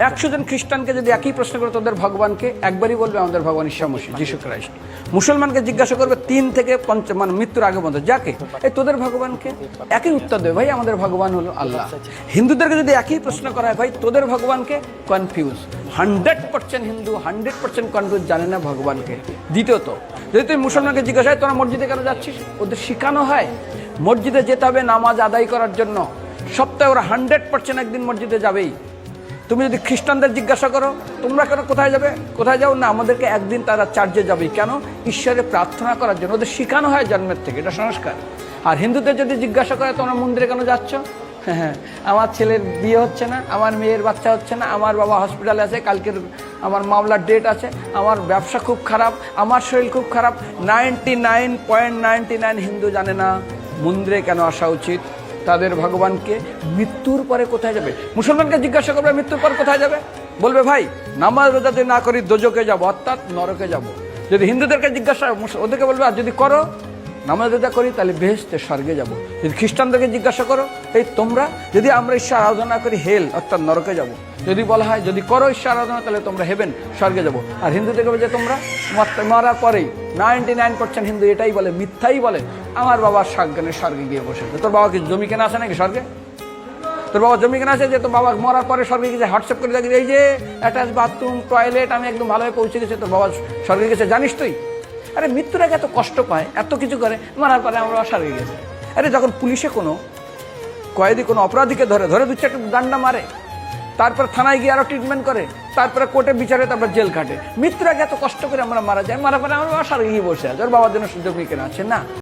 100 জন খ্রিস্টানকে যদি একই প্রশ্ন করে তোদের ভগবানকে, একবারই বলবে আমাদের ভগবান ঈসা মসীহ, যিশু খ্রাইস্ট। মুসলমানকে জিজ্ঞাসা করবে 3 থেকে 5 মানে মৃত্যুর আগে পর্যন্ত, যাকে এই তোদের ভগবানকে, একই উত্তর দেবে, ভাই আমাদের ভগবান হলো আল্লাহ। হিন্দুদেরকে যদি একই প্রশ্ন করা হয়, ভাই তোদের ভগবানকে, কনফিউজ। 100% হিন্দু 100% কনফিউজ, জানে না ভগবানকে। দ্বিতীয়ত, যদি তুমি মুসলমানকে জিজ্ঞাসা হয় তোরা মসজিদে কেন যাচ্ছিস, ওদের শেখানো হয় মসজিদে যেতে হবে নামাজ আদায় করার জন্য। সপ্তাহে ওরা 100% একদিন মসজিদে যাবেই। তুমি যদি খ্রিস্টানদের জিজ্ঞাসা করো তোমরা কেন কোথায় যাবে, কোথায় যাও না, আমাদেরকে একদিন তারা চার্চে যাবে। কেন? ঈশ্বরে প্রার্থনা করার জন্য, ওদের শেখানো হয় জন্মের থেকে, এটা সংস্কার। আর হিন্দুদের যদি জিজ্ঞাসা করে তোমরা মন্দিরে কেন যাচ্ছ, হ্যাঁ আমার ছেলের বিয়ে হচ্ছে না, আমার মেয়ের বাচ্চা হচ্ছে না, আমার বাবা হসপিটালে আছে, কালকের আমার মামলার ডেট আছে, আমার ব্যবসা খুব খারাপ, আমার শরীর খুব খারাপ। 99.99 হিন্দু জানে না মন্দিরে কেন আসা উচিত, তাদের ভগবানকে। মৃত্যুর পরে কোথায় যাবে, মুসলমানকে জিজ্ঞাসা করবে মৃত্যুর পর কোথায় যাবে, বলবে ভাই নামাজ রোজা যদি না করি দোজকে যাব, অর্থাৎ নরকে যাব। যদি হিন্দুদেরকে জিজ্ঞাসা, ওদেরকে বলবে আর যদি করো নামাজ রোজা করি তাহলে বেহেশতে স্বর্গে যাব। যদি খ্রিস্টানদেরকে জিজ্ঞাসা করো, এই তোমরা যদি আমরা ঈশ্বর আরাধনা করি হেল অর্থাৎ নরকে যাব। যদি বলা হয় যদি করো ঈশ্বর আরাধনা তাহলে তোমরা হেভেন স্বর্গে যাব। আর হিন্দুদেরকে বলে যে তোমরা মরার পরেই 99% হিন্দু এটাই বলে, মিথ্যাই বলে, আমার বাবা স্বর্গে গিয়ে বসেছে। তোর বাবা কি জমি কেনা আছে নাকি স্বর্গে? তোর বাবা জমি কেনা আছে যে তোর বাবা মরার পরে স্বর্গে গেছে, হোয়াটসঅ্যাপ করে দেখি এই যে অ্যাটাচ বাথরুম টয়লেট আমি একদম ভালোভাবে পৌঁছে গেছে, তোর বাবা স্বর্গে গেছে, জানিস তুই? আরে মৃত্যুর আগে এত কষ্ট পায়, এত কিছু করে, মারার পরে আমরা স্বর্গে গেছে। আরে যখন পুলিশে কোনো কয়েদি কোনো অপরাধীকে ধরে 2-4টা ডান্ডা মারে, তারপর থানায় গিয়ে আরো ট্রিটমেন্ট করে, তারপরে কোর্টে বিচারে, তারপর জেল কাটে, মৃত্যুর আগে এত কষ্ট করে আমরা মারা যাই, মারা পরে আমরা স্বর্গে গিয়ে বসে আছে, ওর বাবার জন্য জমি কেনা আছে না।